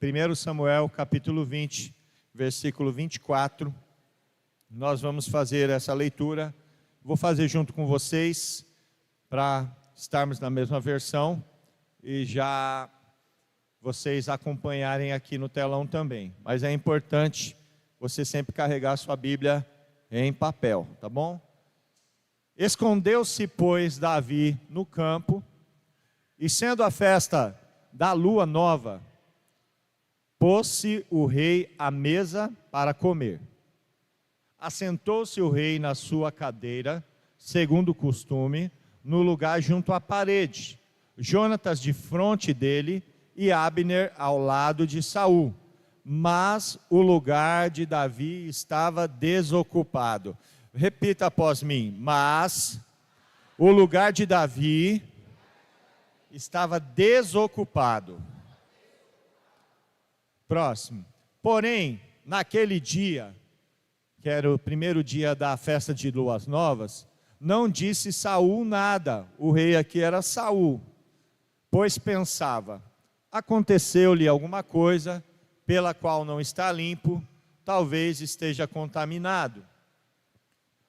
1 Samuel capítulo 20, versículo 24. Nós vamos fazer essa leitura. Vou fazer junto com vocês, para estarmos na mesma versão e já vocês acompanharem aqui no telão também. Mas é importante você sempre carregar a sua Bíblia em papel, tá bom? Escondeu-se, pois, Davi no campo, e sendo a festa da lua nova, pôs-se o rei à mesa para comer. Assentou-se o rei na sua cadeira, segundo o costume, no lugar junto à parede, Jonatas de fronte dele e Abner ao lado de Saul. Mas o lugar de Davi estava desocupado. Repita após mim. Mas o lugar de Davi estava desocupado. Próximo. Porém, naquele dia, que era o primeiro dia da festa de luas novas, não disse Saul nada. O rei aqui era Saul, pois pensava: aconteceu-lhe alguma coisa pela qual não está limpo, talvez esteja contaminado.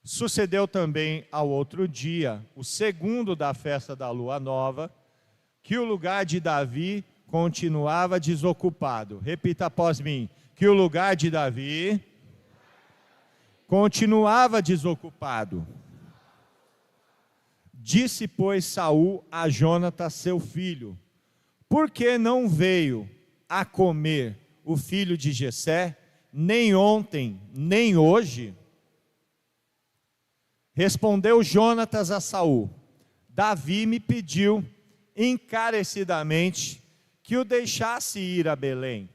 Sucedeu também ao outro dia, o segundo da festa da lua nova, que o lugar de Davi continuava desocupado. Repita após mim. Que o lugar de Davi continuava desocupado. Disse, pois, Saul a Jonatas, seu filho: por que não veio a comer o filho de Jessé, nem ontem, nem hoje? Respondeu Jonatas a Saul: Davi me pediu encarecidamente que o deixasse ir a Belém.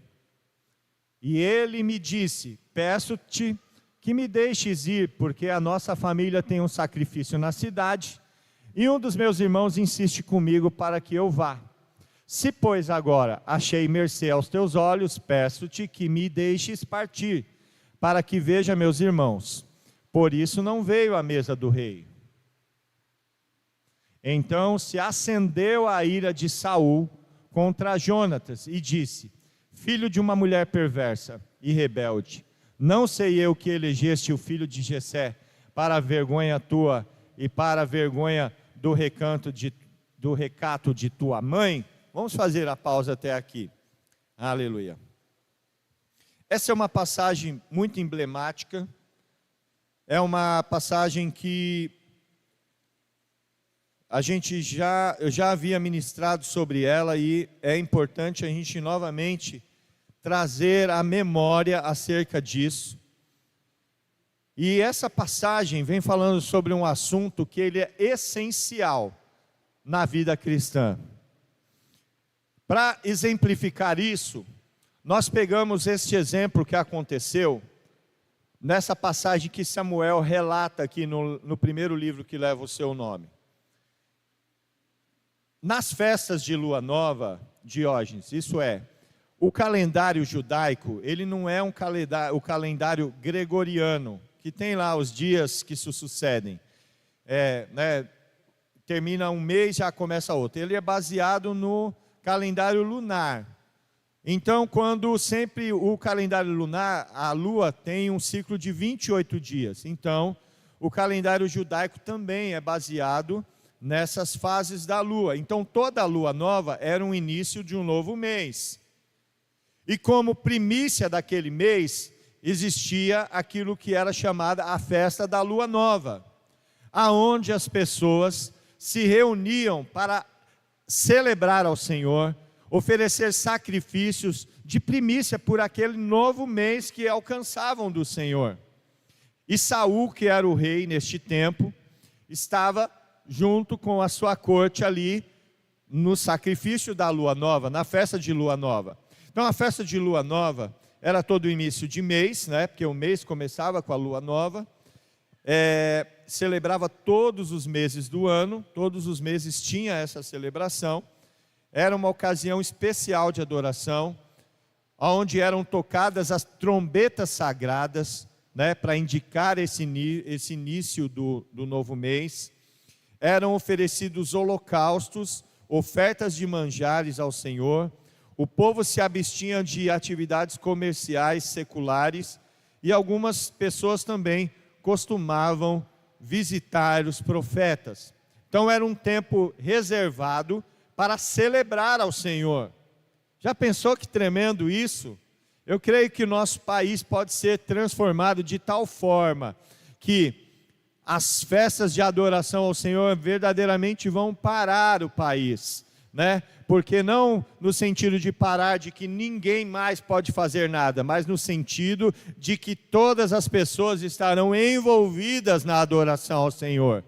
E ele me disse: peço-te que me deixes ir, porque a nossa família tem um sacrifício na cidade, e um dos meus irmãos insiste comigo para que eu vá. Se, pois, agora achei mercê aos teus olhos, peço-te que me deixes partir, para que veja meus irmãos. Por isso não veio à mesa do rei. Então se acendeu a ira de Saul contra Jonatas, e disse: filho de uma mulher perversa e rebelde, não sei eu que elegeste o filho de Jessé para a vergonha tua e para a vergonha do recato de tua mãe? Vamos fazer a pausa até aqui. Aleluia. Essa é uma passagem muito emblemática. É uma passagem que eu já havia ministrado sobre ela, e é importante a gente novamente trazer a memória acerca disso. E essa passagem vem falando sobre um assunto que ele é essencial na vida cristã. Para exemplificar isso, nós pegamos este exemplo que aconteceu nessa passagem que Samuel relata aqui no primeiro livro que leva o seu nome. Nas festas de lua nova, Diógenes, isso é, o calendário judaico, ele não é o calendário gregoriano, que tem lá os dias que se sucedem. Termina um mês, já começa outro. Ele é baseado no calendário lunar. Então, quando sempre o calendário lunar, a lua tem um ciclo de 28 dias. Então, o calendário judaico também é baseado nessas fases da lua. Então, toda a lua nova era um início de um novo mês. E como primícia daquele mês, existia aquilo que era chamada a festa da lua nova, aonde as pessoas se reuniam para celebrar ao Senhor, oferecer sacrifícios de primícia por aquele novo mês que alcançavam do Senhor. E Saul, que era o rei neste tempo, estava junto com a sua corte ali no sacrifício da lua nova, na festa de lua nova. Então a festa de lua nova era todo início de mês, né? Porque o mês começava com a lua nova, celebrava todos os meses do ano, todos os meses tinha essa celebração. Era uma ocasião especial de adoração, onde eram tocadas as trombetas sagradas, né, para indicar esse início do novo mês. Eram oferecidos holocaustos, ofertas de manjares ao Senhor, O povo se abstinha de atividades comerciais seculares e algumas pessoas também costumavam visitar os profetas. Então era um tempo reservado para celebrar ao Senhor. Já pensou que tremendo isso? Eu creio que o nosso país pode ser transformado de tal forma que as festas de adoração ao Senhor verdadeiramente vão parar o país, né? Porque não no sentido de parar, de que ninguém mais pode fazer nada, mas no sentido de que todas as pessoas estarão envolvidas na adoração ao Senhor.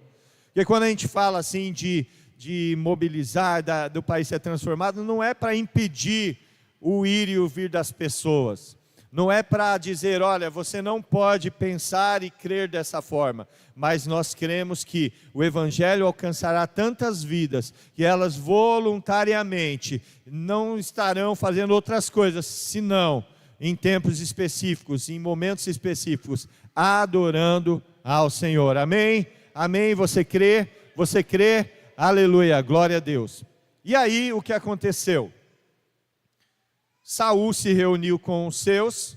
Porque quando a gente fala assim de mobilizar, do país ser transformado, não é para impedir o ir e o vir das pessoas. Não é para dizer, olha, você não pode pensar e crer dessa forma, mas nós cremos que o Evangelho alcançará tantas vidas, que elas voluntariamente não estarão fazendo outras coisas, senão em tempos específicos, em momentos específicos, adorando ao Senhor. Amém? Amém? Você crê? Você crê? Aleluia, glória a Deus. E aí, o que aconteceu? Saul se reuniu com os seus,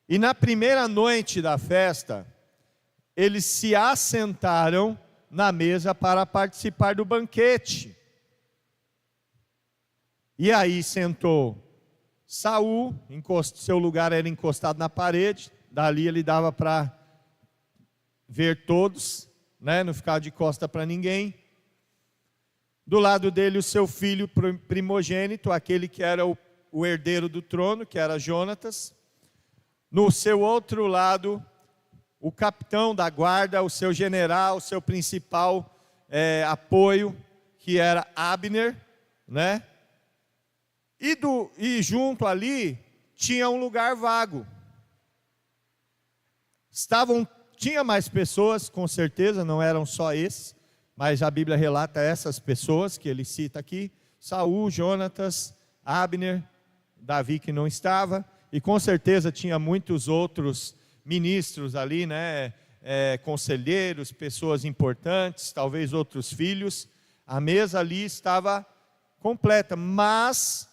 e na primeira noite da festa, eles se assentaram na mesa para participar do banquete. E aí sentou Saul, seu lugar era encostado na parede, dali ele dava para ver todos, né, não ficava de costa para ninguém. Do lado dele o seu filho primogênito, aquele que era o herdeiro do trono, que era Jonatas. No seu outro lado, o capitão da guarda, o seu general, o seu principal apoio, que era Abner, né? E junto ali, tinha um lugar vago. Tinha mais pessoas, com certeza, não eram só esses, mas a Bíblia relata essas pessoas que ele cita aqui: Saul, Jonatas, Abner, Davi que não estava, e com certeza tinha muitos outros ministros ali, né, conselheiros, pessoas importantes, talvez outros filhos. A mesa ali estava completa, mas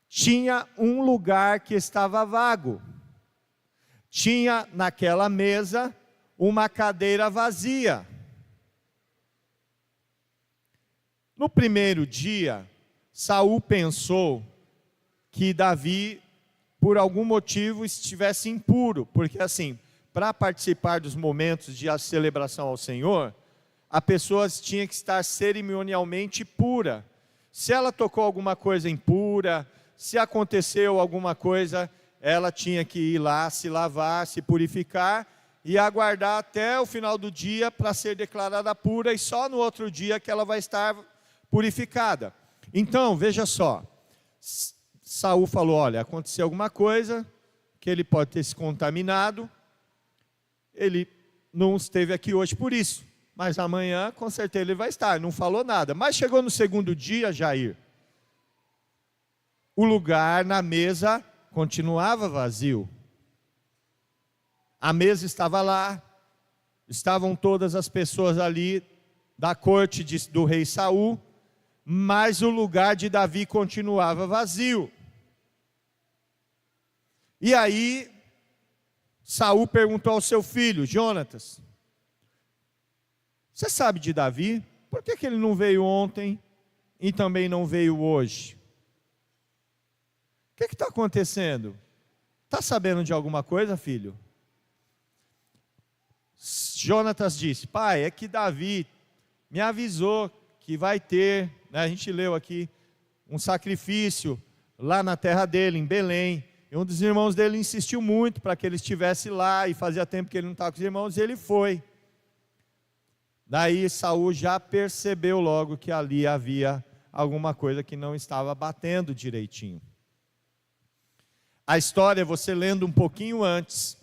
tinha um lugar que estava vago. Tinha naquela mesa uma cadeira vazia. No primeiro dia, Saul pensou que Davi, por algum motivo, estivesse impuro, porque assim, para participar dos momentos de celebração ao Senhor, a pessoa tinha que estar cerimonialmente pura. Se ela tocou alguma coisa impura, se aconteceu alguma coisa, ela tinha que ir lá, se lavar, se purificar e aguardar até o final do dia para ser declarada pura, e só no outro dia que ela vai estar purificada. Então, veja só, Saul falou, olha, aconteceu alguma coisa, que ele pode ter se contaminado, ele não esteve aqui hoje por isso, mas amanhã com certeza ele vai estar, não falou nada. Mas chegou no segundo dia, Jair, o lugar na mesa continuava vazio. A mesa estava lá, estavam todas as pessoas ali da corte do rei Saul, mas o lugar de Davi continuava vazio. E aí, Saul perguntou ao seu filho, Jonatas, você sabe de Davi? Por que ele não veio ontem e também não veio hoje? O que está acontecendo? Está sabendo de alguma coisa, filho? Jonatas disse, pai, é que Davi me avisou que vai ter, né, a gente leu aqui, um sacrifício lá na terra dele, em Belém, e um dos irmãos dele insistiu muito para que ele estivesse lá, e fazia tempo que ele não estava com os irmãos, e ele foi. Daí Saul já percebeu logo que ali havia alguma coisa que não estava batendo direitinho. A história, você lendo um pouquinho antes,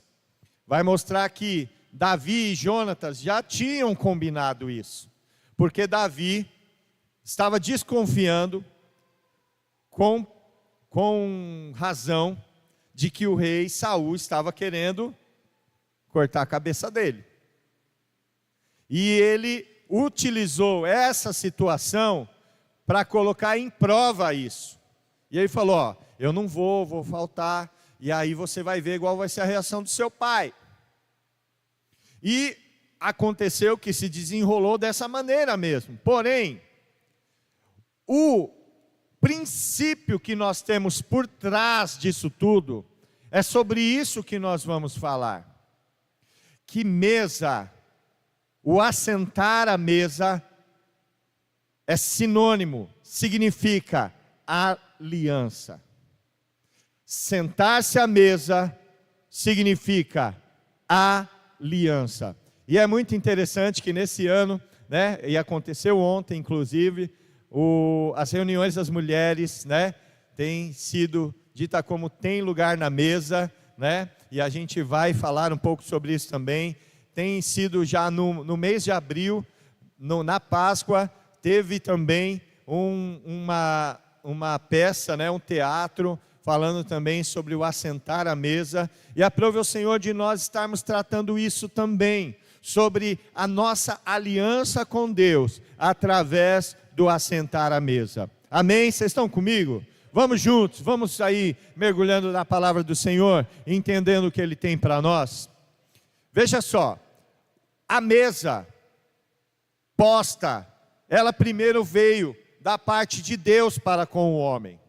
vai mostrar que Davi e Jonatas já tinham combinado isso, porque Davi estava desconfiando, com razão, de que o rei Saul estava querendo cortar a cabeça dele. E ele utilizou essa situação para colocar em prova isso. E ele falou, ó, eu não vou faltar, e aí você vai ver igual vai ser a reação do seu pai. E aconteceu que se desenrolou dessa maneira mesmo. Porém, o princípio que nós temos por trás disso tudo, é sobre isso que nós vamos falar. Que mesa, o assentar à mesa, é sinônimo, significa aliança. Sentar-se à mesa significa aliança. E é muito interessante que nesse ano, né, e aconteceu ontem inclusive, as reuniões das mulheres, né, têm sido dita como tem lugar na mesa, né, e a gente vai falar um pouco sobre isso também. Tem sido já no mês de abril, na Páscoa, teve também uma peça, né, um teatro, falando também sobre o assentar à mesa, e aprove ao Senhor de nós estarmos tratando isso também, sobre a nossa aliança com Deus, através do assentar à mesa. Amém? Vocês estão comigo? Vamos juntos, vamos sair mergulhando na palavra do Senhor, entendendo o que Ele tem para nós. Veja só, a mesa posta, ela primeiro veio da parte de Deus para com o homem.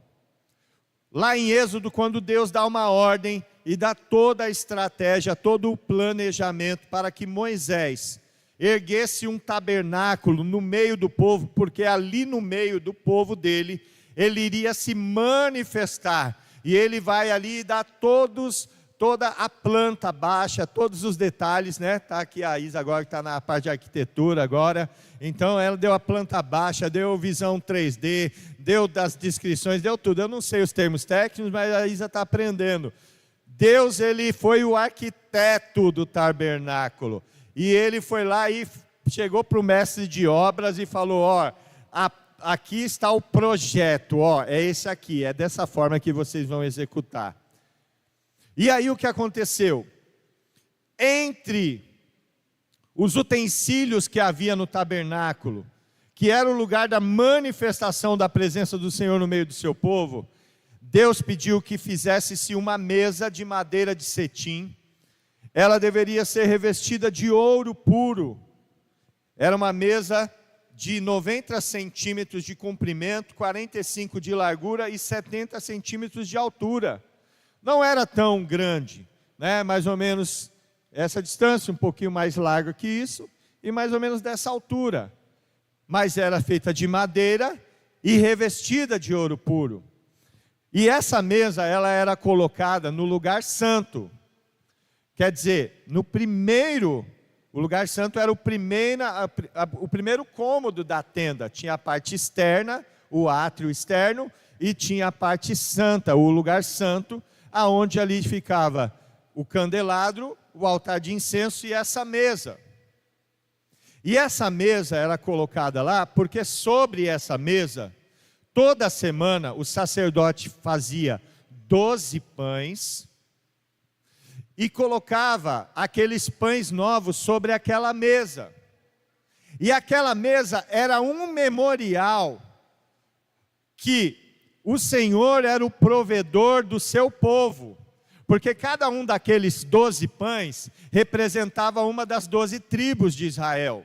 Lá em Êxodo, quando Deus dá uma ordem e dá toda a estratégia, todo o planejamento para que Moisés erguesse um tabernáculo no meio do povo, porque ali no meio do povo dele, ele iria se manifestar, e ele vai ali dar toda a planta baixa, todos os detalhes, né? Está aqui a Isa agora, que está na parte de arquitetura agora. Então ela deu a planta baixa, deu visão 3D, deu das descrições, deu tudo. Eu não sei os termos técnicos, mas a Isa está aprendendo. Deus, ele foi o arquiteto do tabernáculo. E ele foi lá e chegou para o mestre de obras e falou, ó, aqui está o projeto, ó, é esse aqui, é dessa forma que vocês vão executar. E aí o que aconteceu? Entre os utensílios que havia no tabernáculo, que era o lugar da manifestação da presença do Senhor no meio do seu povo, Deus pediu que fizesse-se uma mesa de madeira de cetim. Ela deveria ser revestida de ouro puro. Era uma mesa de 90 centímetros de comprimento, 45 de largura e 70 centímetros de altura. Não era tão grande, né? Mais ou menos essa distância, um pouquinho mais larga que isso, e mais ou menos dessa altura. Mas era feita de madeira e revestida de ouro puro. E essa mesa, ela era colocada no lugar santo. Quer dizer, o lugar santo era o primeiro cômodo da tenda. Tinha a parte externa, o átrio externo, e tinha a parte santa, o lugar santo, aonde ali ficava o candelabro, o altar de incenso e essa mesa. E essa mesa era colocada lá, porque sobre essa mesa, toda semana o sacerdote fazia 12 pães, e colocava aqueles pães novos sobre aquela mesa. E aquela mesa era um memorial que o Senhor era o provedor do seu povo, porque cada um daqueles 12 pães representava uma das 12 tribos de Israel.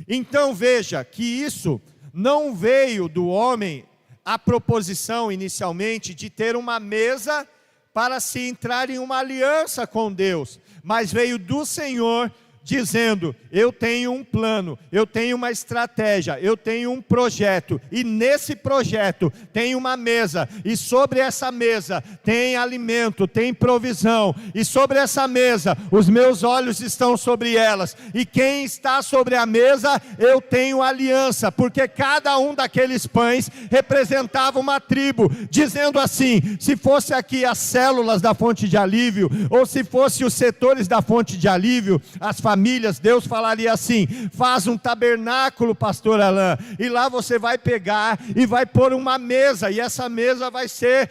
Então veja que isso não veio do homem, a proposição inicialmente de ter uma mesa para se entrar em uma aliança com Deus, mas veio do Senhor dizendo, eu tenho um plano, eu tenho uma estratégia, eu tenho um projeto, e nesse projeto tem uma mesa, e sobre essa mesa tem alimento, tem provisão, e sobre essa mesa, os meus olhos estão sobre elas, e quem está sobre a mesa, eu tenho aliança, porque cada um daqueles pães representava uma tribo, dizendo assim, se fosse aqui as células da fonte de alívio, ou se fosse os setores da fonte de alívio, as famílias famílias, Deus falaria assim: faz um tabernáculo, pastor Alain, e lá você vai pegar e vai pôr uma mesa, e essa mesa vai ser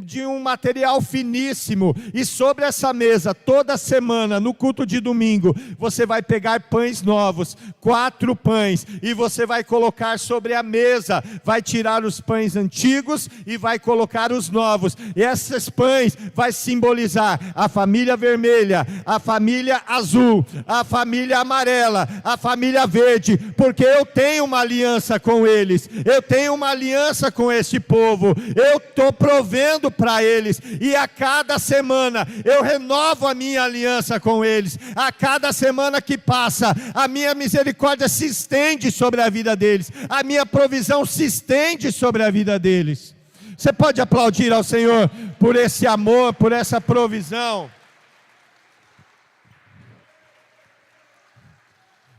de um material finíssimo, e sobre essa mesa, toda semana, no culto de domingo, você vai pegar pães novos, 4 pães, e você vai colocar sobre a mesa, vai tirar os pães antigos e vai colocar os novos, e esses pães vai simbolizar a família vermelha, a família azul, a família amarela, a família verde, porque eu tenho uma aliança com eles, eu tenho uma aliança com esse povo, eu estou provendo para eles, e a cada semana eu renovo a minha aliança com eles, a cada semana que passa, a minha misericórdia se estende sobre a vida deles, a minha provisão se estende sobre a vida deles. Você pode aplaudir ao Senhor por esse amor, por essa provisão.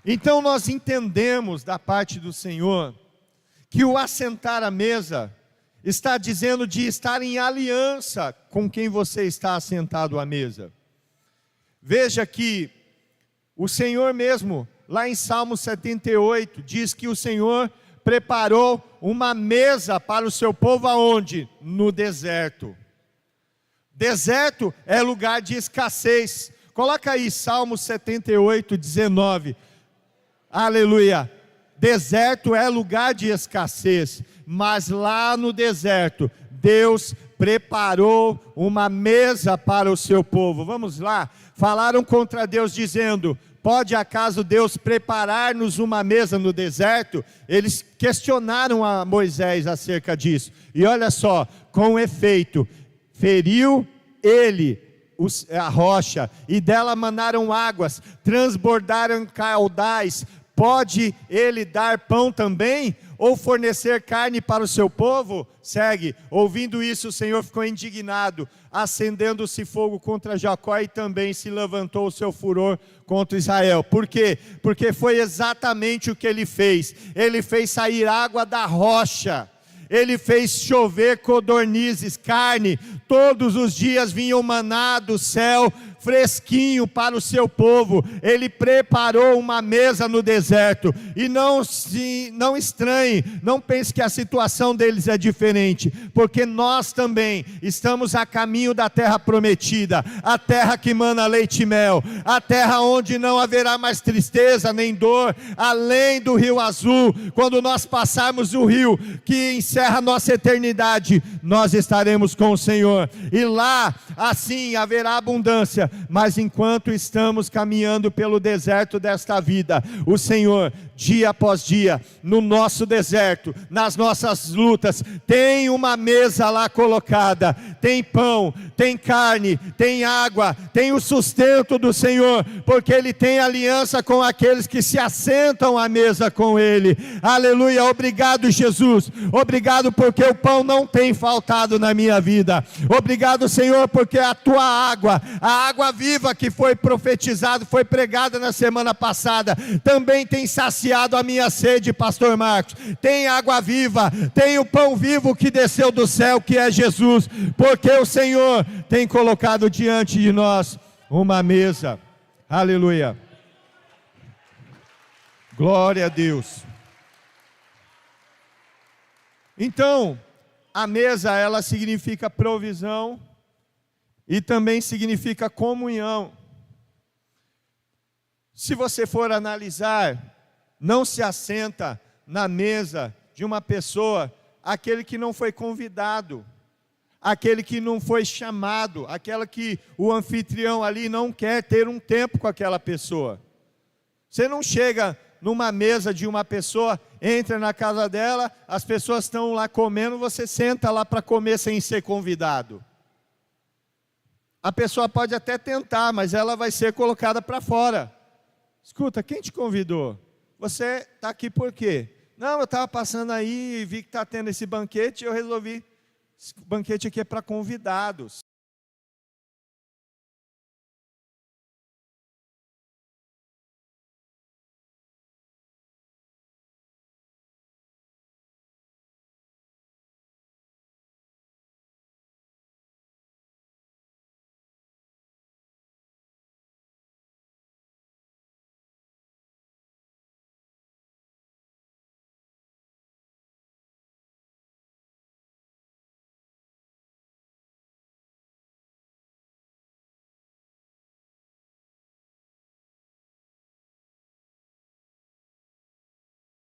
Então nós entendemos da parte do Senhor que o assentar à mesa está dizendo de estar em aliança com quem você está assentado à mesa. Veja que o Senhor mesmo, lá em Salmo 78, diz que o Senhor preparou uma mesa para o seu povo aonde? No deserto. Deserto é lugar de escassez. Coloca aí Salmo 78, 19. Aleluia. Deserto é lugar de escassez, mas lá no deserto, Deus preparou uma mesa para o seu povo. Vamos lá. Falaram contra Deus dizendo: pode acaso Deus preparar-nos uma mesa no deserto? Eles questionaram a Moisés acerca disso. E olha só, com efeito, feriu ele a rocha, e dela manaram águas, transbordaram caudais. Pode ele dar pão também? Ou fornecer carne para o seu povo? Segue. Ouvindo isso, o Senhor ficou indignado, acendendo-se fogo contra Jacó, e também se levantou o seu furor contra Israel. Por quê? Porque foi exatamente o que ele fez. Ele fez sair água da rocha. Ele fez chover codornizes, carne. Todos os dias vinha o maná do céu, fresquinho para o seu povo. Ele preparou uma mesa no deserto. E não estranhe, não pense que a situação deles é diferente, porque nós também estamos a caminho da terra prometida, a terra que mana leite e mel, a terra onde não haverá mais tristeza nem dor, além do rio azul. Quando nós passarmos o rio que encerra nossa eternidade, nós estaremos com o Senhor, e lá assim haverá abundância. Mas enquanto estamos caminhando pelo deserto desta vida, o Senhor, dia após dia, no nosso deserto, nas nossas lutas, tem uma mesa lá colocada, tem pão, tem carne, tem água, tem o sustento do Senhor, porque Ele tem aliança com aqueles que se assentam à mesa com Ele. Aleluia. Obrigado, Jesus, obrigado porque o pão não tem faltado na minha vida. Obrigado, Senhor, porque a tua água, a água viva que foi profetizada, foi pregada na semana passada, também tem saciado a minha sede, pastor Marcos. Tem água viva, tem o pão vivo que desceu do céu, que é Jesus, porque o Senhor tem colocado diante de nós uma mesa. Aleluia. Glória a Deus. Então, a mesa, ela significa provisão e também significa comunhão. Se você for analisar, não se assenta na mesa de uma pessoa aquele que não foi convidado, aquele que não foi chamado, aquela que o anfitrião ali não quer ter um tempo com aquela pessoa. Você não chega numa mesa de uma pessoa, entra na casa dela, as pessoas estão lá comendo, você senta lá para comer sem ser convidado. A pessoa pode até tentar, mas ela vai ser colocada para fora. Escuta, quem te convidou? Você está aqui por quê? Não, eu estava passando aí e vi que está tendo esse banquete, e eu resolvi. Esse banquete aqui é para convidados.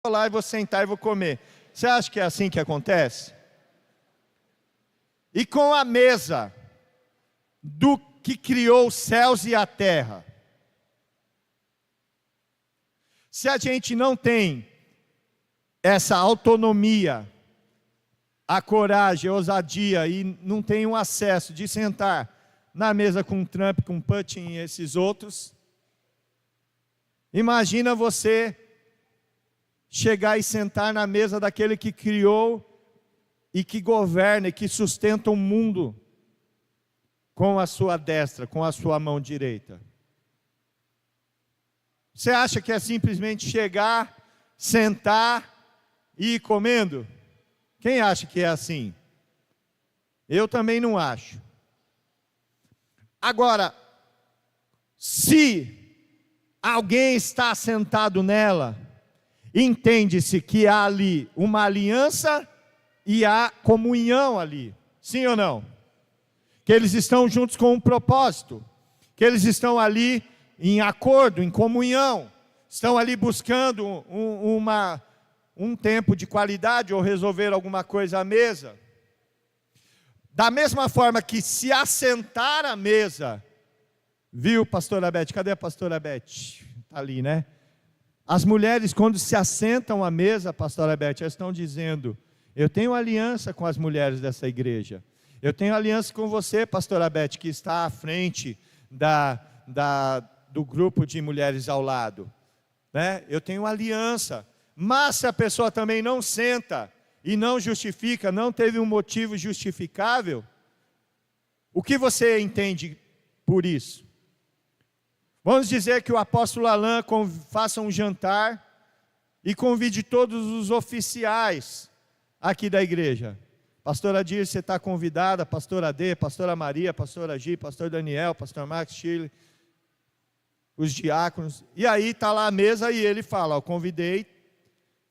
vou lá e vou sentar e vou comer. Você acha que é assim que acontece? E com a mesa do que criou os céus e a terra. Se a gente não tem essa autonomia, a coragem, a ousadia e não tem um acesso de sentar na mesa com Trump, com Putin e esses outros, imagina você chegar e sentar na mesa daquele que criou e que governa e que sustenta o mundo com a sua destra, com a sua mão direita. Você acha que é simplesmente chegar, sentar e ir comendo? Quem acha que é assim? Eu também não acho. Agora, se alguém está sentado nela, entende-se que há ali uma aliança e há comunhão ali. Sim ou não? Que eles estão juntos com um propósito. Que eles estão ali em acordo, em comunhão. Estão ali buscando um tempo de qualidade ou resolver alguma coisa à mesa. Da mesma forma que se assentar à mesa, viu, pastora Beth? Cadê a pastora Beth? Está ali, né? As mulheres, quando se assentam à mesa, pastora Beth, elas estão dizendo: eu tenho aliança com as mulheres dessa igreja. Eu tenho aliança com você, pastora Beth, que está à frente do grupo de mulheres ao lado. Né? Eu tenho aliança. Mas se a pessoa também não senta e não justifica, não teve um motivo justificável, o que você entende por isso? Vamos dizer que o apóstolo Alain faça um jantar e convide todos os oficiais aqui da igreja. Pastora Dir, você está convidada, pastora D, pastora Maria, pastora Gi, pastor Daniel, pastor Max, Chile, os diáconos. E aí está lá a mesa e ele fala: eu convidei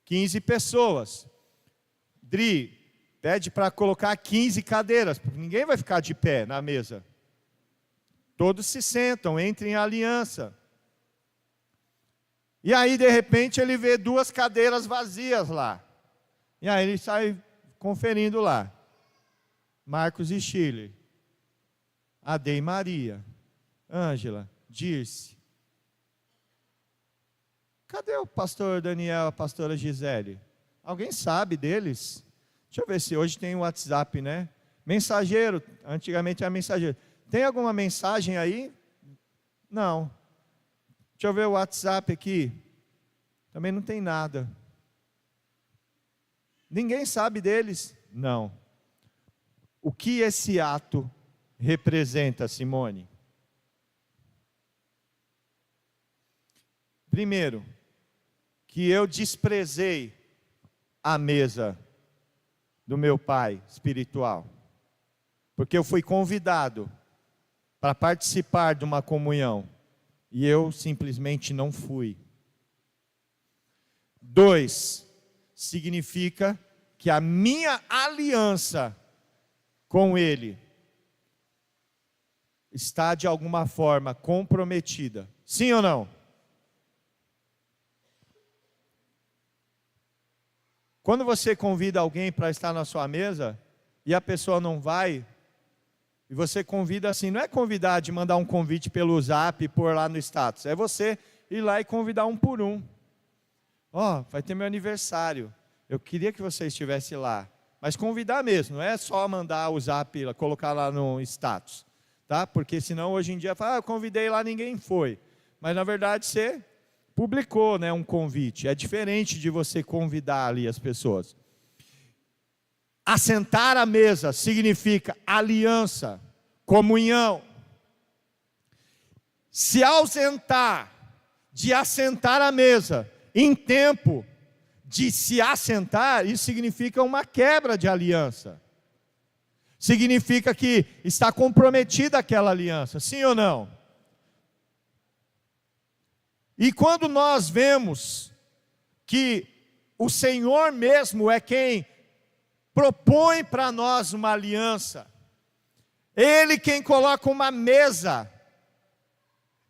15 pessoas. Dri, pede para colocar 15 cadeiras, porque ninguém vai ficar de pé na mesa. Todos se sentam, entrem em aliança. E aí, de repente, ele vê 2 cadeiras vazias lá. E aí ele sai conferindo lá. Marcos e Chile. Ade e Maria. Ângela, Dirce. Cadê o pastor Daniel, a pastora Gisele? Alguém sabe deles? Deixa eu ver se hoje tem o WhatsApp, né? Mensageiro, antigamente era mensageiro. Tem alguma mensagem aí? Não. Deixa eu ver o WhatsApp aqui. Também não tem nada. Ninguém sabe deles? Não. O que esse ato representa, Simone? Primeiro, que eu desprezei a mesa do meu pai espiritual, porque eu fui convidado para participar de uma comunhão e eu simplesmente não fui. 2, significa que a minha aliança com ele está de alguma forma comprometida. Sim ou não? Quando você convida alguém para estar na sua mesa e a pessoa não vai, e você convida assim, não é convidar de mandar um convite pelo Zap e pôr lá no status, é você ir lá e convidar um por um. Ó, vai ter meu aniversário, eu queria que você estivesse lá, mas convidar mesmo, não é só mandar o Zap, colocar lá no status, tá? Porque senão hoje em dia fala, eu convidei lá, ninguém foi, mas na verdade você publicou, né, um convite. É diferente de você convidar ali as pessoas. Assentar à mesa significa aliança, comunhão. Se ausentar de assentar à mesa em tempo de se assentar, isso significa uma quebra de aliança. Significa que está comprometida aquela aliança, sim ou não? E quando nós vemos que o Senhor mesmo é quem propõe para nós uma aliança, Ele quem coloca uma mesa,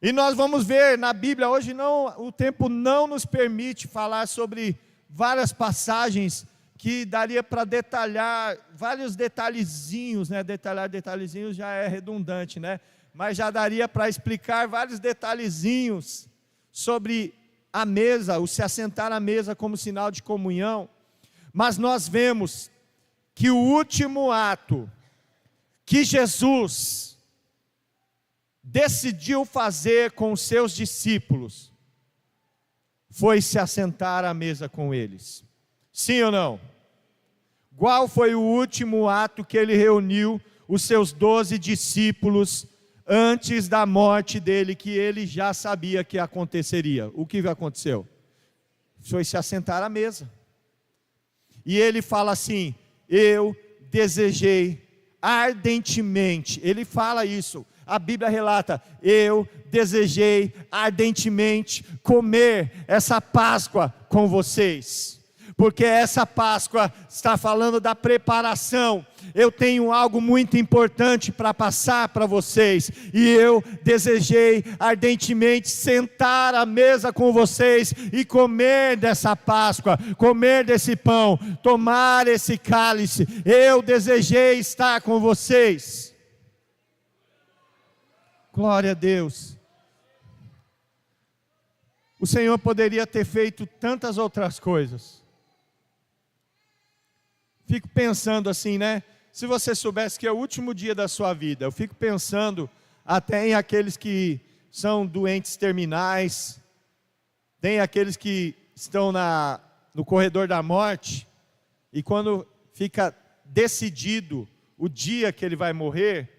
e nós vamos ver na Bíblia, hoje não, o tempo não nos permite falar sobre várias passagens que daria para detalhar vários detalhezinhos, né? Detalhar detalhezinhos já é redundante, né? Mas já daria para explicar vários detalhezinhos sobre a mesa, o se assentar à mesa como sinal de comunhão. Mas nós vemos que o último ato que Jesus decidiu fazer com os seus discípulos foi se assentar à mesa com eles. Sim ou não? Qual foi o último ato que ele reuniu os seus 12 discípulos antes da morte dele, que ele já sabia que aconteceria? O que aconteceu? Foi se assentar à mesa. E ele fala assim: eu desejei ardentemente. Ele fala isso, a Bíblia relata: eu desejei ardentemente comer essa Páscoa com vocês. Porque essa Páscoa está falando da preparação. Eu tenho algo muito importante para passar para vocês, e eu desejei ardentemente sentar à mesa com vocês e comer dessa Páscoa, comer desse pão, tomar esse cálice. Eu desejei estar com vocês. Glória a Deus. O Senhor poderia ter feito tantas outras coisas. Fico pensando assim, né? Se você soubesse que é o último dia da sua vida, eu fico pensando até em aqueles que são doentes terminais, tem aqueles que estão no corredor da morte, e quando fica decidido o dia que ele vai morrer,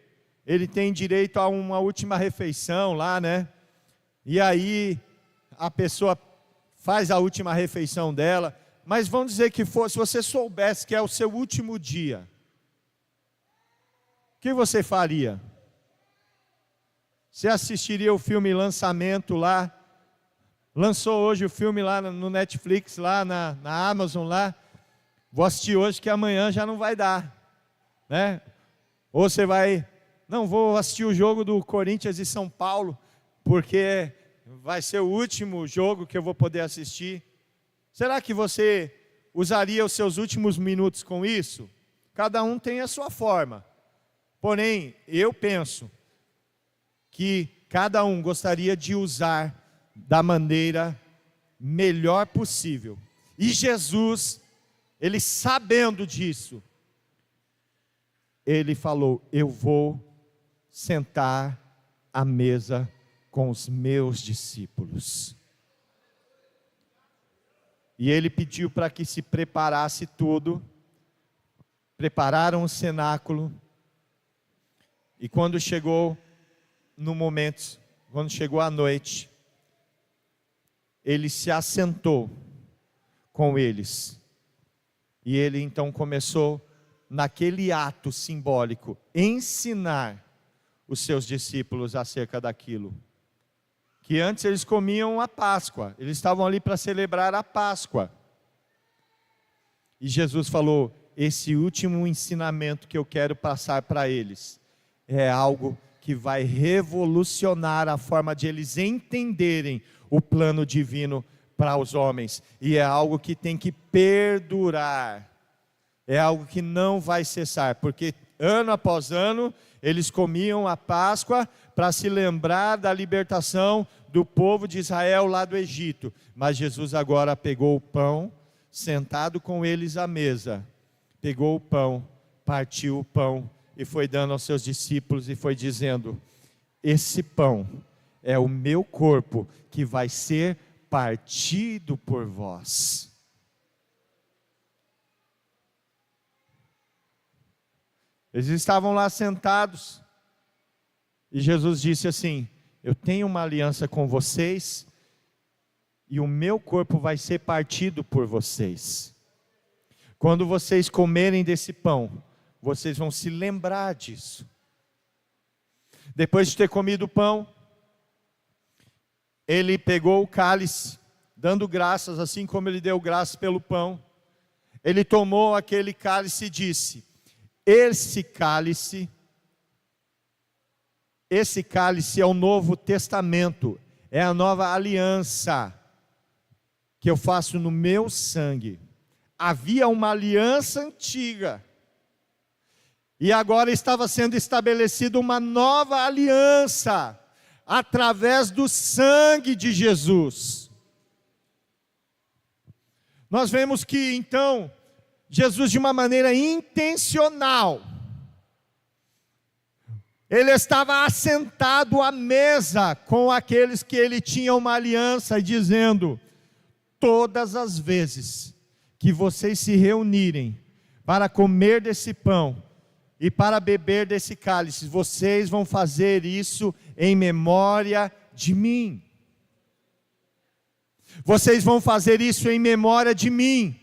ele tem direito a uma última refeição lá, né? E aí a pessoa faz a última refeição dela. Mas vamos dizer que se você soubesse que é o seu último dia, o que você faria? Você assistiria o filme Lançamento lá? Lançou hoje o filme lá no Netflix, lá na Amazon lá. Vou assistir hoje que amanhã já não vai dar, né? Ou você vai, não, vou assistir o jogo do Corinthians e São Paulo, porque vai ser o último jogo que eu vou poder assistir. Será que você usaria os seus últimos minutos com isso? Cada um tem a sua forma. Porém, eu penso que cada um gostaria de usar da maneira melhor possível. E Jesus, ele sabendo disso, ele falou: eu vou sentar à mesa com os meus discípulos. E ele pediu para que se preparasse tudo. Prepararam o cenáculo. E quando chegou no momento, quando chegou a noite, ele se assentou com eles. E ele então começou, naquele ato simbólico, ensinar os seus discípulos acerca daquilo. Que antes eles comiam a Páscoa, eles estavam ali para celebrar a Páscoa. E Jesus falou: esse último ensinamento que eu quero passar para eles, é algo que vai revolucionar a forma de eles entenderem o plano divino para os homens. E é algo que tem que perdurar, é algo que não vai cessar, porque ano após ano, eles comiam a Páscoa para se lembrar da libertação do povo de Israel lá do Egito. Mas Jesus agora pegou o pão, sentado com eles à mesa, pegou o pão, partiu o pão e foi dando aos seus discípulos e foi dizendo: esse pão é o meu corpo que vai ser partido por vós. Eles estavam lá sentados, e Jesus disse assim: eu tenho uma aliança com vocês, e o meu corpo vai ser partido por vocês. Quando vocês comerem desse pão, vocês vão se lembrar disso. Depois de ter comido o pão, ele pegou o cálice, dando graças, assim como ele deu graças pelo pão. Ele tomou aquele cálice e disse: esse cálice é o Novo Testamento, é a nova aliança que eu faço no meu sangue. Havia uma aliança antiga, e agora estava sendo estabelecida uma nova aliança, através do sangue de Jesus. Nós vemos que então, Jesus, de uma maneira intencional, ele estava assentado à mesa com aqueles que ele tinha uma aliança, e dizendo: todas as vezes que vocês se reunirem para comer desse pão e para beber desse cálice, vocês vão fazer isso em memória de mim. Vocês vão fazer isso em memória de mim.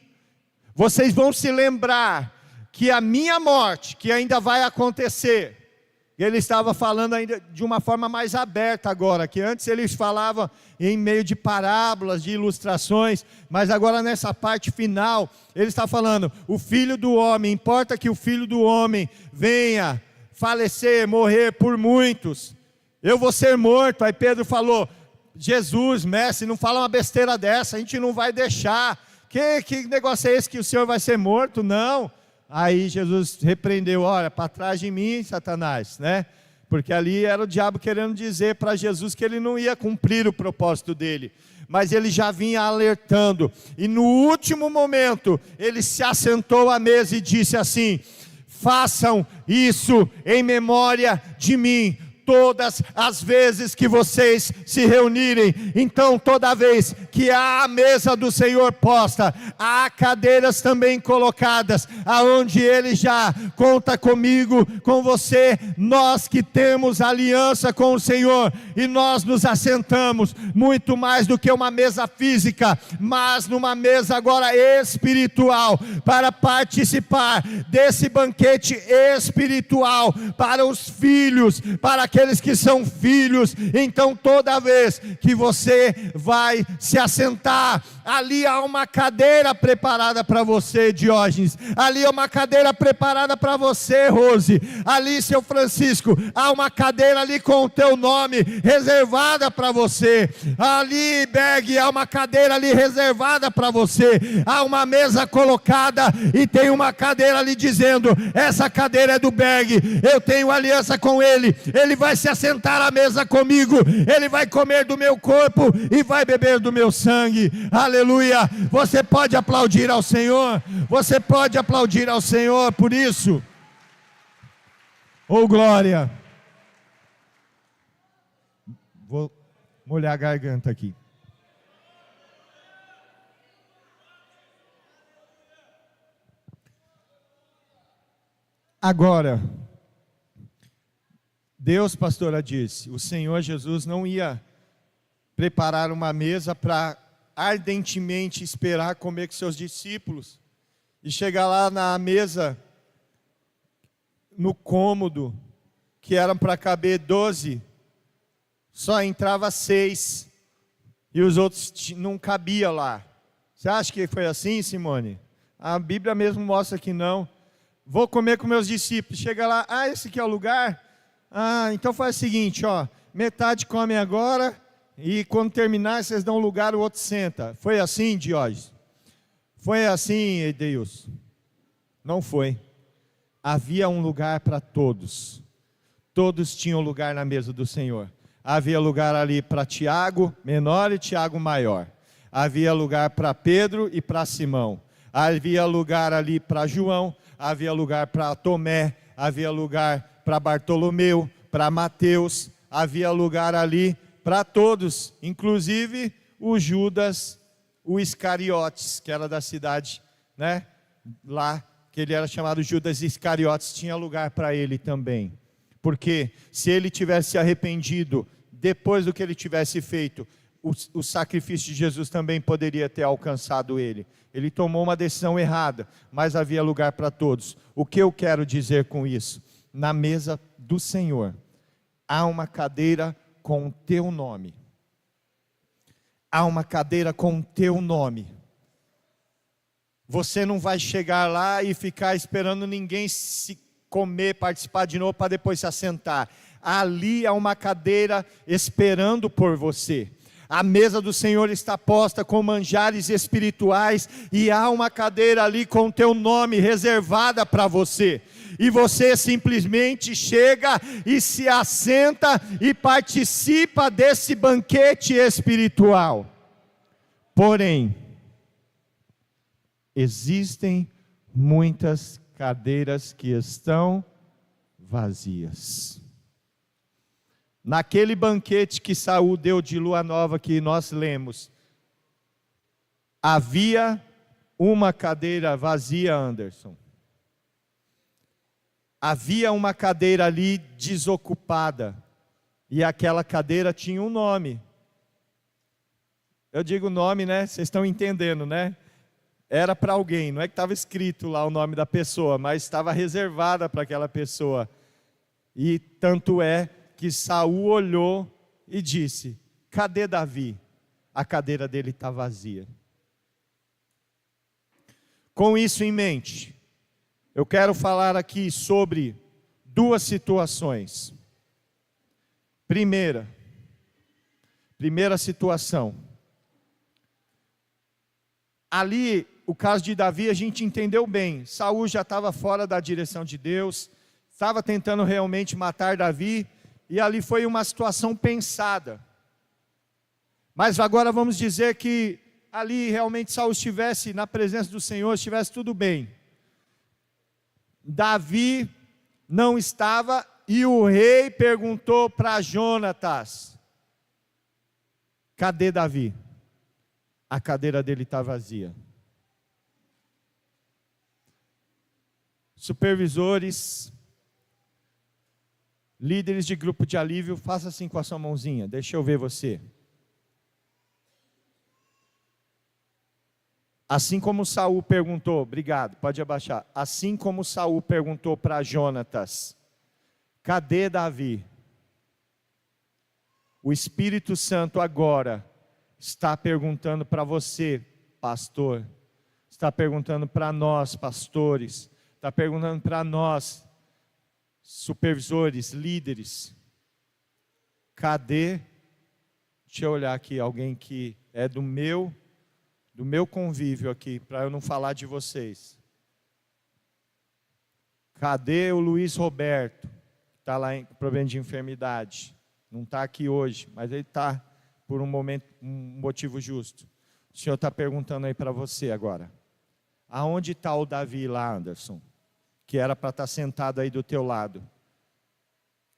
Vocês vão se lembrar que a minha morte, que ainda vai acontecer. Ele estava falando ainda de uma forma mais aberta agora, que antes eles falavam em meio de parábolas, de ilustrações, mas agora nessa parte final, ele está falando: o Filho do Homem, importa que o Filho do Homem venha falecer, morrer por muitos. Eu vou ser morto. Aí Pedro falou: Jesus, mestre, não fala uma besteira dessa, a gente não vai deixar. Que negócio é esse que o Senhor vai ser morto? Não. Aí Jesus repreendeu: olha, para trás de mim, Satanás, né? Porque ali era o diabo querendo dizer para Jesus que ele não ia cumprir o propósito dele. Mas ele já vinha alertando. E no último momento, ele se assentou à mesa e disse assim: façam isso em memória de mim, todas as vezes que vocês se reunirem. Então, toda vez que há a mesa do Senhor posta, há cadeiras também colocadas, aonde Ele já conta comigo, com você, nós que temos aliança com o Senhor, e nós nos assentamos, muito mais do que uma mesa física, mas numa mesa agora espiritual, para participar desse banquete espiritual, para os filhos, para aqueles que são filhos. Então toda vez que você vai se assentar, ali há uma cadeira preparada para você, Diógenes, ali há uma cadeira preparada para você, Rose, ali, seu Francisco, há uma cadeira ali com o teu nome, reservada para você, ali, Berg, há uma cadeira ali reservada para você, há uma mesa colocada, e tem uma cadeira ali dizendo: essa cadeira é do Berg, eu tenho aliança com ele, ele vai se assentar à mesa comigo, ele vai comer do meu corpo e vai beber do meu sangue. Aleluia. Você pode aplaudir ao Senhor? Você pode aplaudir ao Senhor por isso? Oh, glória. Vou molhar a garganta aqui. Agora, Deus, pastora, disse: o Senhor Jesus não ia preparar uma mesa para ardentemente esperar comer com seus discípulos, e chegar lá na mesa, no cômodo, que eram para caber 12, só entrava 6, e os outros não cabiam lá. Você acha que foi assim, Simone? A Bíblia mesmo mostra que não. Vou comer com meus discípulos, chega lá: ah, esse aqui é o lugar? Ah, então faz o seguinte, ó, metade come agora, e quando terminar, vocês dão lugar, o outro senta. Foi assim, Diógenes? Foi assim, Edeus? Não foi. Havia um lugar para todos. Todos tinham lugar na mesa do Senhor. Havia lugar ali para Tiago menor e Tiago maior. Havia lugar para Pedro e para Simão. Havia lugar ali para João. Havia lugar para Tomé. Havia lugar para Bartolomeu, para Mateus. Havia lugar ali para todos, inclusive o Judas, o Iscariotes, que era da cidade, né? Lá, que ele era chamado Judas Iscariotes, tinha lugar para ele também. Porque se ele tivesse arrependido, depois do que ele tivesse feito, o sacrifício de Jesus também poderia ter alcançado ele. Ele tomou uma decisão errada, mas havia lugar para todos. O que eu quero dizer com isso? Na mesa do Senhor, há uma cadeira com o teu nome. Há uma cadeira com o teu nome. Você não vai chegar lá e ficar esperando ninguém se comer, participar de novo para depois se assentar. Ali há uma cadeira esperando por você. A mesa do Senhor está posta com manjares espirituais, e há uma cadeira ali com o teu nome reservada para você. E você simplesmente chega e se assenta e participa desse banquete espiritual. Porém, existem muitas cadeiras que estão vazias. Naquele banquete que Saul deu de lua nova que nós lemos, havia uma cadeira vazia, Anderson. Havia uma cadeira ali desocupada, e aquela cadeira tinha um nome. Eu digo nome, né? Vocês estão entendendo, né? Era para alguém, não é que estava escrito lá o nome da pessoa, mas estava reservada para aquela pessoa. E tanto é que Saul olhou e disse: cadê Davi? A cadeira dele está vazia. Com isso em mente, eu quero falar aqui sobre duas situações. Primeira situação. Ali, o caso de Davi, a gente entendeu bem. Saul já estava fora da direção de Deus, estava tentando realmente matar Davi, e ali foi uma situação pensada. Mas agora vamos dizer que ali realmente Saul estivesse na presença do Senhor, estivesse tudo bem. Davi não estava, e o rei perguntou para Jonatas: cadê Davi? A cadeira dele está vazia. Supervisores, líderes de grupo de alívio, faça assim com a sua mãozinha, deixa eu ver você. Assim como Saul perguntou, obrigado, pode abaixar. Assim como Saul perguntou para Jonatas: cadê Davi? O Espírito Santo agora está perguntando para você, pastor, está perguntando para nós, pastores, está perguntando para nós, supervisores, líderes: cadê? Deixa eu olhar aqui, alguém que é do meu convívio aqui, para eu não falar de vocês. Cadê o Luiz Roberto? Está lá em problema de enfermidade, não está aqui hoje, mas ele está por um motivo justo. O Senhor está perguntando aí para você agora: aonde está o Davi lá, Anderson? Que era para estar sentado aí do teu lado.